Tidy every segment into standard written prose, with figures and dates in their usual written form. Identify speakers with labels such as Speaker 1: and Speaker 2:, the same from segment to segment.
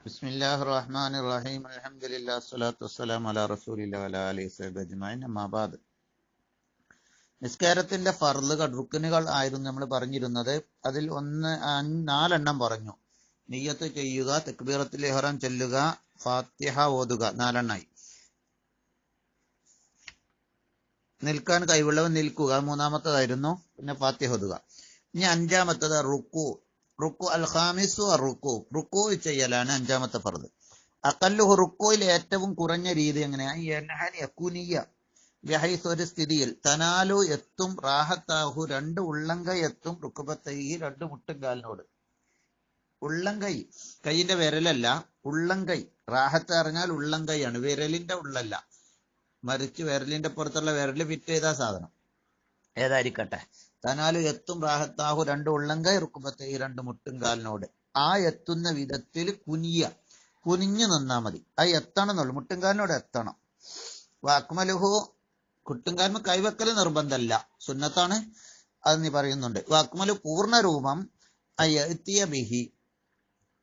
Speaker 1: ബിസ്മില്ലാഹിർ റഹ്മാനിർ റഹീം അൽഹംദുലില്ലാഹി സ്വലാത്തു വസ്സലാമു അലാ റസൂലില്ലാഹി വഅലാ ആലിഹി വസഹ്ബിഹി അജ്മഈൻ അമ്മാ ബഅദ്. നിസ്കാരത്തിന്റെ ഫർളുകൾ റുക്നുകൾ ആയിരുന്നു നമ്മൾ പറഞ്ഞിരുന്നത്. അതിൽ നാലെണ്ണം പറഞ്ഞു. നിയ്യത്ത് ചെയ്യുക, തക്ബീറത്തുൽ ഇഹ്റാം ചൊല്ലുക, ഫാത്തിഹ ഓതുക, നാലെണ്ണായി. നിൽക്കാൻ കഴിവുള്ളവൻ നിൽക്കുക, മൂന്നാമത്തതായിരുന്നു. പിന്നെ ഫാത്തിഹ ഓതുക. ഇനി അഞ്ചാമത്തത് റുക്കു അൽ ഖാമിസു റുക്കു ചെയ്യലാണ് അഞ്ചാമത്തെ ഫർദ്. അഖല്ലുഹു റുക്കുയിൽ ഏറ്റവും കുറഞ്ഞ രീതി എങ്ങനെയാ? കുനിയ ബിഹൈസ് ഒരു സ്ഥിതിയിൽ തനാലു എത്തും റാഹത്താഹു രണ്ട് ഉള്ളംകൈ എത്തും റുക്കുബത്തൈഹി രണ്ട് മുട്ടുംകാലിനോട്. ഉള്ളംകൈ കൈയിന്റെ വിരലല്ല, ഉള്ളംകൈ. റാഹത്ത് അറിഞ്ഞാൽ ഉള്ളംകൈയാണ്, വിരലിന്റെ ഉള്ളല്ല. മറിച്ച് വിരലിന്റെ പുറത്തുള്ള വിരല് ഫിറ്റ് ചെയ്ത സാധനം ഏതായിരിക്കട്ടെ. തനാലു എത്തും റാഹത്താഹു രണ്ട് ഉള്ളംകൈ റുക്കുബത്തൈഹി രണ്ട് മുട്ടുംകാലിനോട്. ആ എത്തുന്ന വിധത്തിൽ കുനിഞ്ഞു നിന്നാ മതി. അത് എത്തണമെന്നുള്ളു, മുട്ടുംകാലിനോട് എത്തണം. വാക്മലുഹു കുട്ടുംകാലിന് കൈവെക്കൽ നിർബന്ധമല്ല, സുന്നത്താണ്. അത് നീ പറയുന്നുണ്ട്. വാക്മലു പൂർണ്ണരൂപം അയ്യത്തിയ ബിഹി,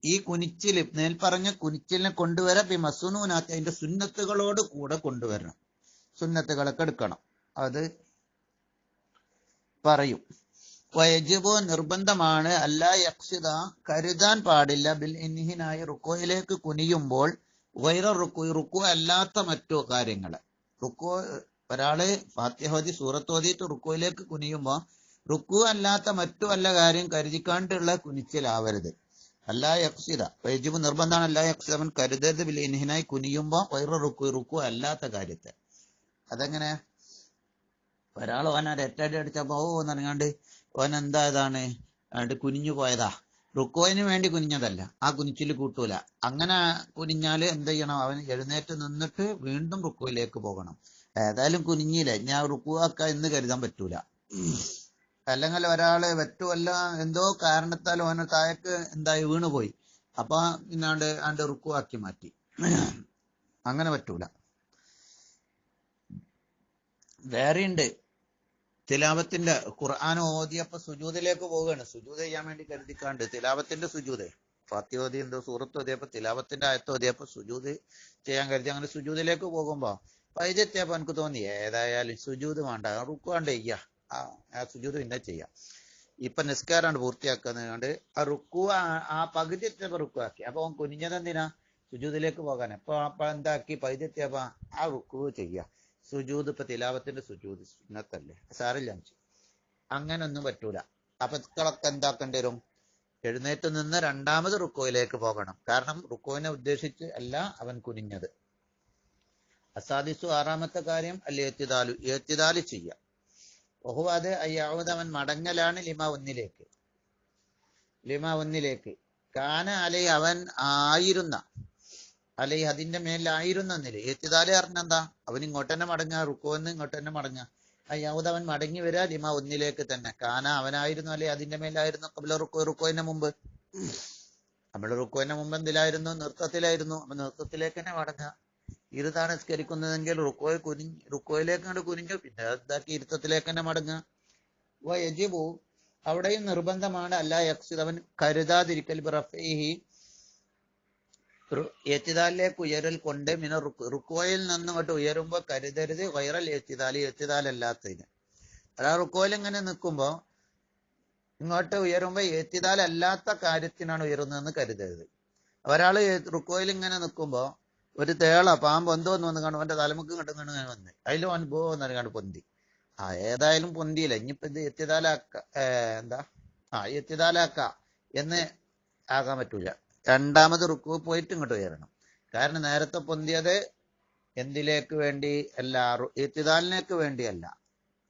Speaker 1: ഈ കുനിച്ചില് മേൽപ്പറഞ്ഞ കുനിച്ചിലിനെ കൊണ്ടുവരാൻ ബി മസുനൂനാത്തി, അതിന്റെ സുന്നത്തുകളോട് കൂടെ കൊണ്ടുവരണം. സുന്നത്തുകളൊക്കെ എടുക്കണം. അത് പറയും. വയജിബു നിർബന്ധമാണ്, അല്ലാ യഖ്സിദ കരുതാൻ പാടില്ല, ബിൽ ഇൻഹിനായി റുക്കോയിലേക്ക് കുനിയുമ്പോൾ ഗൈറ റുക്കു അല്ലാത്ത മറ്റു കാര്യങ്ങള്. ഒരാള് ഫാത്തിഹ ഓതി സൂറത്ത് ഓതിയിട്ട് റുക്കോയിലേക്ക് കുനിയുമ്പോ റുക്കു അല്ലാത്ത മറ്റു വല്ല കാര്യം കരുതിക്കാണ്ടുള്ള കുനിച്ചിലാവരുത്. അല്ലാ യഖ്സിദ വയജിബു നിർബന്ധമാണ്, അല്ലാ യഖ്സിദ അവൻ കരുതരുത്, ബിൽ ഇൻഹിനായി കുനിയുമ്പോ ഗൈറ റുക്കു അല്ലാത്ത കാര്യത്തെ. അതെങ്ങനെ? ഒരാൾ ഓനൊരു എട്ടടി അടിച്ചപ്പോ എന്നറിയാണ്ട് ഓൻ എന്താ ഇതാണ് കുനിഞ്ഞു പോയതാ. റുക്കോയിന് വേണ്ടി കുനിഞ്ഞതല്ല, ആ കുനിച്ചില് കൂട്ടൂല. അങ്ങനെ കുനിഞ്ഞാല് എന്ത് ചെയ്യണം? അവൻ എഴുന്നേറ്റ് നിന്നിട്ട് വീണ്ടും റുക്കോയിലേക്ക് പോകണം. ഏതായാലും കുനിഞ്ഞില്ലേ, ഞാൻ റുക്കുവാക്ക എന്ന് കരുതാൻ പറ്റൂല. അല്ലെങ്കിൽ ഒരാള് വെറ്റുമല്ല എന്തോ കാരണത്താൽ ഓന താഴേക്ക് എന്തായി വീണുപോയി, അപ്പൊ പിന്നാണ്ട് റുക്കുവാക്കി മാറ്റി. അങ്ങനെ പറ്റൂല. വേറെയുണ്ട്, തിലാവത്തിന്റെ ഖുർആൻ ഓതിയപ്പോ സുജൂദിലേക്ക് പോവുകയാണ്. സുജൂദ് ചെയ്യാൻ വേണ്ടി കരുതിക്കാണ്ട് തിലാവത്തിന്റെ സുജൂദ്, ഫാത്തിഹ ഓതി എന്തോ സൂറത്ത് ഓതിയപ്പോ തിലാവത്തിന്റെ ആയത്ത് ഓതിയപ്പോ സുജൂദ് ചെയ്യാൻ കരുതി. അങ്ങനെ സുജൂദിലേക്ക് പോകുമ്പോ പൈതെത്തിയപ്പോ എനിക്ക് തോന്നി ഏതായാലും സുജൂദ് വേണ്ട, റുക്കു വേണ്ട, ആ സുജൂദ് പിന്നെ ചെയ്യാം. ഇപ്പൊ നിസ്കാരാണ് പൂർത്തിയാക്കുന്നത്. ആ റുക്കു ആ പകുതി എത്തിയപ്പോ റുക്കു ആക്കി. അപ്പൊ അവൻ കുനിഞ്ഞതെന്തിനാ? സുജൂദിലേക്ക് പോകാൻ. അപ്പൊ എന്താക്കി? പൈതെത്തിയപ്പോ ആ റുക്കു ചെയ്യാ. സുജൂദ് ഇപ്പൊ തിലാവത്തിന്റെ സുജൂദ് സുന്നത്തല്ലേ, സാറില്ല. അങ്ങനൊന്നും പറ്റൂല. അപ്പൊ ഇക്കളൊക്കെ എന്താക്കേണ്ടി വരും? എഴുന്നേറ്റ് നിന്ന് രണ്ടാമത് റുക്കോയിലേക്ക് പോകണം. കാരണം റുക്കോയിനെ ഉദ്ദേശിച്ച് അല്ല അവൻ കുനിഞ്ഞത്. അസാദിസു ആറാമത്തെ കാര്യം അല്ലെ ഏത്തിദാല് ചെയ്യാം. ഓഹു അത് അയ്യാവത് അവൻ മടങ്ങലാണ് ലിമ ഒന്നിലേക്ക് കാന അലൈ അവൻ ആയിരുന്ന അല്ലെ അതിന്റെ മേലായിരുന്ന നില. ഏത്തിദാല് പറഞ്ഞെന്താ? അവൻ ഇങ്ങോട്ട് തന്നെ മടങ്ങുക, റുക്കോന്ന് ഇങ്ങോട്ട് തന്നെ മടങ്ങുക. യഹൂദ അവൻ മടങ്ങി വരിക ലിമ ഒന്നിലേക്ക് തന്നെ. കാന അവനായിരുന്നു അല്ലെ അതിന്റെ മേലായിരുന്നു കബല റുക്കോയിന് മുമ്പ്. നമ്മൾ റുക്കോയിന് മുമ്പ് എന്തിലായിരുന്നു? നൃത്തത്തിലായിരുന്നു. അപ്പൊ നൃത്തത്തിലേക്ക് തന്നെ മടങ്ങുക. ഇരുതാണ് നിസ്കരിക്കുന്നതെങ്കിൽ റുക്കോയിലേക്ക് കണ്ട് കുനിഞ്ഞു, പിന്നെ ഇതാക്കി ഇരുത്തത്തിലേക്ക് തന്നെ മടങ്ങുക. യജിബു അവിടെയും നിർബന്ധമാണ്, അല്ലാ യഖ്സിദ് അവൻ കരുതാതിരിക്കൽ, ബിറഫഇഹി എത്തിദാലിലേക്ക് ഉയരൽ കൊണ്ട്, മിന റുക്കോയിൽ നിന്നിങ്ങോട്ട് ഉയരുമ്പോ കരുതരുത്, വൈറൽ എത്തിദാലല്ലാത്തതിന്. അതാ റുക്കോയിൽ ഇങ്ങനെ നിൽക്കുമ്പോ ഇങ്ങോട്ട് ഉയരുമ്പോ എത്തിദാലല്ലാത്ത കാര്യത്തിനാണ് ഉയരുന്നതെന്ന് കരുതരുത്. ഒരാള് റുക്കോയിൽ ഇങ്ങനെ നിൽക്കുമ്പോ ഒരു പാമ്പ് എന്തോന്ന് വന്ന് കാണും, അവന്റെ തലമുക്ക് കണ്ടുകൊണ്ട് വന്ന് അതിൽ അനുഭവം എന്ന് കണ്ട് പൊന്തി. ഏതായാലും പൊന്തിയില്ല, ഇനിയിപ്പോ ഇത് എത്തിദാലാക്ക എന്ന് ആകാൻ പറ്റൂല. രണ്ടാമത് റുക്കു പോയിട്ട് ഇങ്ങോട്ട് ഉയരണം. കാരണം നേരത്തെ പൊന്തിയത് എന്തിലേക്ക് വേണ്ടി അല്ല, ഇത്തിദാലിനേക്ക് വേണ്ടിയല്ല,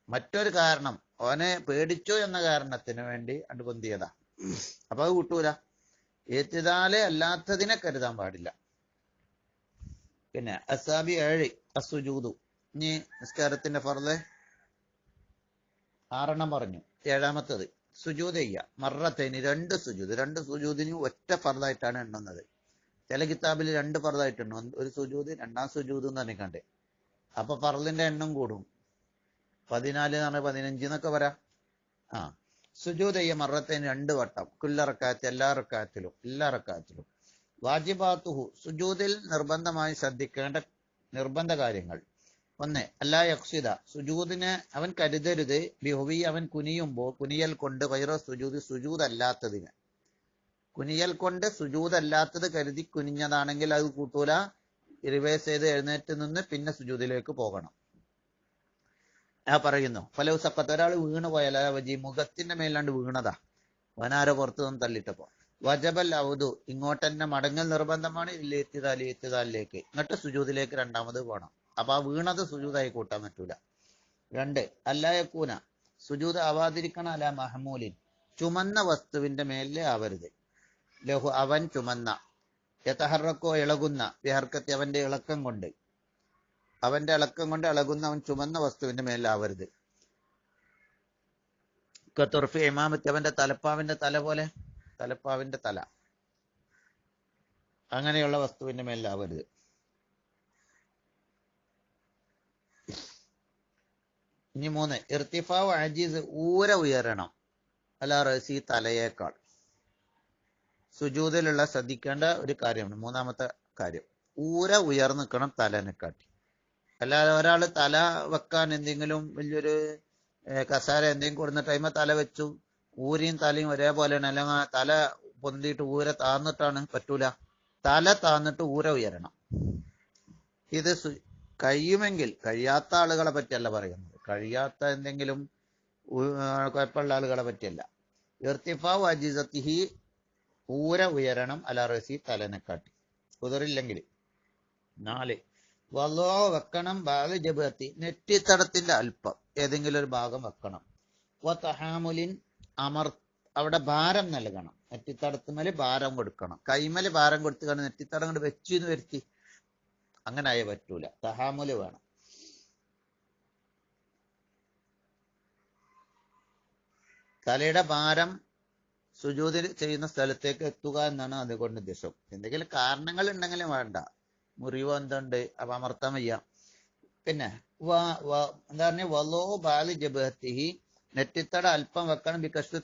Speaker 1: മറ്റൊരു കാരണം, ഓനെ പേടിച്ചു എന്ന കാരണത്തിന് വേണ്ടി അണ്ട് പൊന്തിയതാ. അപ്പൊ അത് കൂട്ടൂല. ഇത്തിദാല് അല്ലാത്തതിനെ കരുതാൻ പാടില്ല. പിന്നെ അസാബി 7 അസുജൂദു. ഇനി നിസ്കാരത്തിന്റെ ഫർള് 6 പറഞ്ഞു. 7-മത്തത് സുജൂദ് ചെയ്യുക. മറത്തൈന് 2 സുജൂദ്. 2 സുജൂദിന് ഒറ്റ ഫർളായിട്ടാണ് എണ്ണുന്നത്. ചില കിതാബിൽ 2 ഫർളായിട്ട് എണ്ണും. ഒരു സുജൂദ്, 2ാം സുജൂദ് എന്ന് പറഞ്ഞിക്കണ്ട്. അപ്പൊ ഫർളിന്റെ എണ്ണം കൂടും. 14 എന്ന് പറഞ്ഞാൽ 15 എന്നൊക്കെ പറയാം. സുജൂദ് ചെയ്യുക മറത്തൈന് 2 വട്ടം. എല്ലാ റക്കാത്തിലും. വാജിബാത്തുഹു സുജൂദിൽ നിർബന്ധമായി ശ്രദ്ധിക്കേണ്ട നിർബന്ധ കാര്യങ്ങൾ. 1. അല്ലാ യഖ്സിദ സുജൂദിനെ അവൻ കരുതരുത് ബിഹുവി അവൻ കുനിയുമ്പോൾ കുനിയൽ കൊണ്ട് വൈറ സുജൂദ് സുജൂദല്ലാത്തതിന്. കുനിയൽ കൊണ്ട് സുജൂദല്ലാത്തത് കരുതി കുനിഞ്ഞതാണെങ്കിൽ അത് കൂട്ടൂല. റിവേഴ്സ് ചെയ്ത് എഴുന്നേറ്റ് നിന്ന് പിന്നെ സുജൂദിലേക്ക് പോകണം. പറയുന്നു ഫലവ് സക്കത്ത് ഒരാൾ വീണ് പോയാൽ വജി മുഖത്തിന്റെ മേലാണ്ട് വീണതാ, വനാരോ പുറത്തു നിന്ന് തള്ളിട്ടപ്പോ വജബൽ ഔദു ഇങ്ങോട്ട് തന്നെ മടങ്ങൽ നിർബന്ധമാണ്. എത്തിതാലിലേക്ക് എന്നിട്ട് സുജൂദിലേക്ക് രണ്ടാമത് പോകണം. അപ്പൊ ആ വീണത് സുജൂദായി കൂട്ടാൻ പറ്റൂല. 2. അല്ലായക്കൂന സുജൂദ് ആവാതിരിക്കണം അല മഹമൂലിൻ ചുമന്ന വസ്തുവിന്റെ മേലെ ആവരുത്. ലഹു അവൻ ചുമന്ന യതഹറക്കോ ഇളകുന്ന വിഹർക്കത്തി അവന്റെ ഇളക്കം കൊണ്ട് ഇളകുന്ന അവൻ ചുമന്ന വസ്തുവിന്റെ മേലാവരുത്. കത്തുർഫി ഇമാമത്തി അവന്റെ തലപ്പാവിന്റെ തല പോലെ, തലപ്പാവിന്റെ തല അങ്ങനെയുള്ള വസ്തുവിന്റെ മേലാവരുത്. ഇനി 3. ഇർത്തിഫാവ് അജീസ് ഊര ഉയരണം അല റസി തലയേക്കാൾ. സുജൂദിലുള്ള ശ്രദ്ധിക്കേണ്ട ഒരു കാര്യമാണ്. 3ാമത്തെ കാര്യം ഊര ഉയർന്നു നിൽക്കണം തലനെക്കാട്ടി. അല്ലാതെ ഒരാൾ തല വെക്കാൻ എന്തെങ്കിലും വലിയൊരു കസാര എന്തെങ്കിലും കൊടുന്ന ടൈമ തല വെച്ചു, ഊരിയും തലയും ഒരേപോലെയാണ്. അല്ലെങ്കിൽ തല പൊന്തിയിട്ട് ഊര താന്നിട്ടാണ് പറ്റൂല. തല താന്നിട്ട് ഊര ഉയരണം. ഇത് കഴിയുമെങ്കിൽ, കഴിയാത്ത ആളുകളെ പറ്റിയല്ല പറയുന്നത്, കഴിയാത്ത എന്തെങ്കിലും കുഴപ്പമുള്ള ആളുകളെ പറ്റിയല്ല. ഇർത്തിഫാവ് അജിസത്തിഹി ഊര ഉയരണം അല റസി തലനെക്കാട്ടി. കുതിറില്ലെങ്കിൽ. 4. വലോ വെക്കണം ബാല് ജബത്തി നെറ്റിത്തടത്തിന്റെ അല്പം ഏതെങ്കിലും ഒരു ഭാഗം വെക്കണം. തഹാമുലിൻ അവിടെ ഭാരം നൽകണം. നെറ്റിത്തടത്തുമേല് ഭാരം കൊടുക്കണം. കൈമല് ഭാരം കൊടുത്തുകൊണ്ട് നെറ്റിത്തടം കൊണ്ട് വെച്ചു എന്ന് വരുത്തി അങ്ങനെ ആയേ പറ്റൂല. തഹാമുല് വേണം. തലയുടെ ഭാരം സുജൂദിൽ ചെയ്യുന്ന സ്ഥലത്തേക്ക് എത്തുക എന്നാണ് അതുകൊണ്ട് ഉദ്ദേശം. എന്തെങ്കിലും കാരണങ്ങൾ ഉണ്ടെങ്കിലും വേണ്ട. മുറിവോ എന്തുണ്ട് അപ്പൊ അമർത്താൻ വയ്യ. പിന്നെ എന്താ പറഞ്ഞ വലോ ബാലി ജബഹത്തിഹി നെറ്റിത്തട അല്പം വെക്കണം. ബിക്കഷ്ട്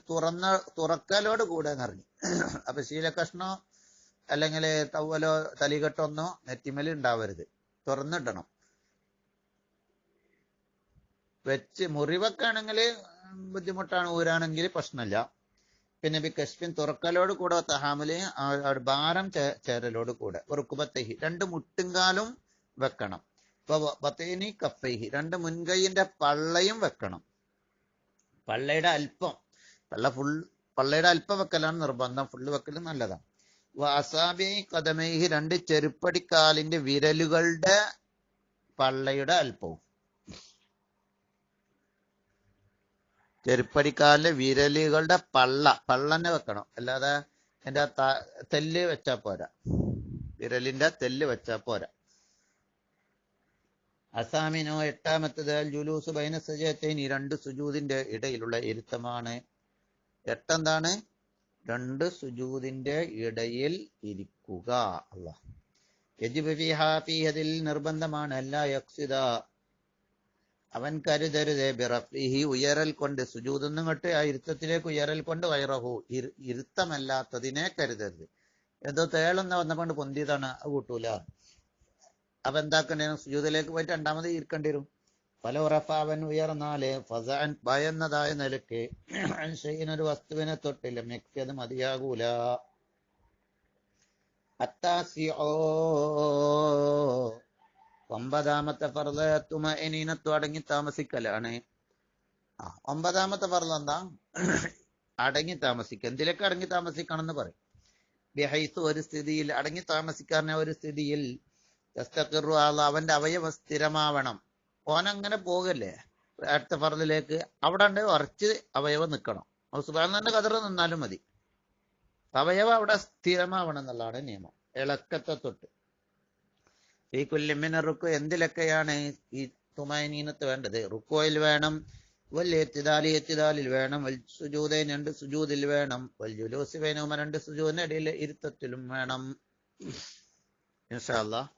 Speaker 1: തുറക്കലോട് കൂടെ എന്നറിഞ്ഞു. അപ്പൊ ശീലകഷ്ണോ അല്ലെങ്കിൽ തവ്വലോ തലികെട്ടൊന്നോ നെറ്റിമേൽ ഉണ്ടാവരുത്, തുറന്നിടണം. വെച്ച് മുറിവൊക്കെയാണെങ്കിൽ ബുദ്ധിമുട്ടാണ്, ഊരാണെങ്കിൽ പ്രശ്നമില്ല. പിന്നെ ബിക്കഷ്പിൻ തുറക്കലോട് കൂടെ തഹാമല് ഭാരം ചേരലോട് കൂടെ. റുക്കുബത്തഹി 2 മുട്ടുംകാലും വെക്കണം. ബത്തേനി കപ്പൈഹി 2 മുൻകൈയിന്റെ പള്ളയും വെക്കണം. പള്ളയുടെ അല്പം, പള്ളയുടെ അല്പം വെക്കലാണ് നിർബന്ധം, ഫുള്ള് വെക്കലും നല്ലതാണ്. അസാബി കദമൈഹി 2 ചെരുപ്പടിക്കാലിന്റെ വിരലുകളുടെ പള്ളയുടെ അല്പവും. ചെരുപ്പടിക്കാലിന്റെ വിരലുകളുടെ പള്ളന്നെ വെക്കണം. അല്ലാതെ എന്റെ തെല്ല് വെച്ചാ പോരാ, വിരലിന്റെ തെല്ല് വെച്ചാ പോരാ. അസാമിനോ 8ാമത്തത് ജുലൂസ് ബൈന സജദത്തൈനി 2 സുജൂദിന്റെ ഇടയിലുള്ള ഇരുത്തമാണ്. 8 എന്താണ്? 2 സുജൂദിന്റെ ഇടയിൽ ഇരിക്കുക. അല്ലാഹ് യജിബു ഫീഹാ ഫീഹദിൽ നിർബന്ധമാണ്. അല്ലാ യഖ്സിദ അവൻ കരുതരുതേ ബിറഫ്ഇഹി ഉയരൽ കൊണ്ട്, സുജൂദൊന്നും കെട്ട് ആ ഇരുത്തത്തിലേക്ക് ഉയരൽ കൊണ്ട് വൈറഹു ഇരുത്തമല്ലാത്തതിനെ കരുതരുത്. എന്തോ തേളെന്ന് വന്നപ്പോൾ പൊന്തിയതാണ്, അത് കൂട്ടൂല. അപ്പൊ എന്താക്കണ്ടേ? സുജൂദിലേക്ക് പോയിട്ട് 2ാമത് ഇരിക്കേണ്ടി വരും. പല ഉറഫ അവൻ ഉയർന്നാല് ഫസഅൻ ഭയന്നതായ നിലക്ക് ഒരു വസ്തുവിനെ തൊട്ടില്ല മെക്സി അത് മതിയാകൂല. അത്താസിഓ 9ാമത്തെ ഫർള് തുമഇനീനത്തു അടങ്ങി താമസിക്കലാണ്. 9ാമത്തെ ഫർള് എന്താ? അടങ്ങി താമസിക്കുക. എന്തിലേക്ക് അടങ്ങി താമസിക്കണം എന്ന് പറയും? ബിഹൈസു ഒരു സ്ഥിതിയിൽ അടങ്ങി താമസിക്കാറിന ഒരു സ്ഥിതിയിൽ തസ്തഖിറു അവന്റെ അവയവം സ്ഥിരമാവണം. ഓനങ്ങനെ പോകല്ലേ അടുത്ത ഫർളിലേക്ക്, അവിടെ ഉറച്ച് അവയവം നിൽക്കണം. സുബ്ഹാനല്ലാഹ് ഖദർ നിന്നാലും മതി, അവയവം അവിടെ സ്ഥിരമാവണം എന്നുള്ളതാണ് നിയമം. ഇളക്കത്തെ തൊട്ട് ഈ കുല്ലിമിന റുക്കു എന്തിലൊക്കെയാണ് ഈ തുമഅനീനത്ത് വേണ്ടത്? റുക്കോയിൽ വേണം, വൽ എത്തിദാലിൽ വേണം, വൽ സുജൂദൈൻ 2 സുജൂദിൽ വേണം, വൽ ജുലൂസി ബൈനഹുമ 2 സുജൂദിന്റെ ഇടയിൽ ഇരുത്തത്തിലും വേണം. ഇൻഷാ അല്ലാഹ്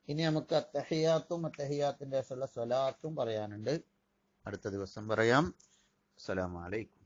Speaker 1: ഇനി നമുക്ക് അത്തഹിയാത്തിന്റെ ശേഷമുള്ള സ്വലാത്തും പറയാനുണ്ട്. അടുത്ത ദിവസം പറയാം. അസ്സലാമു അലൈക്കും.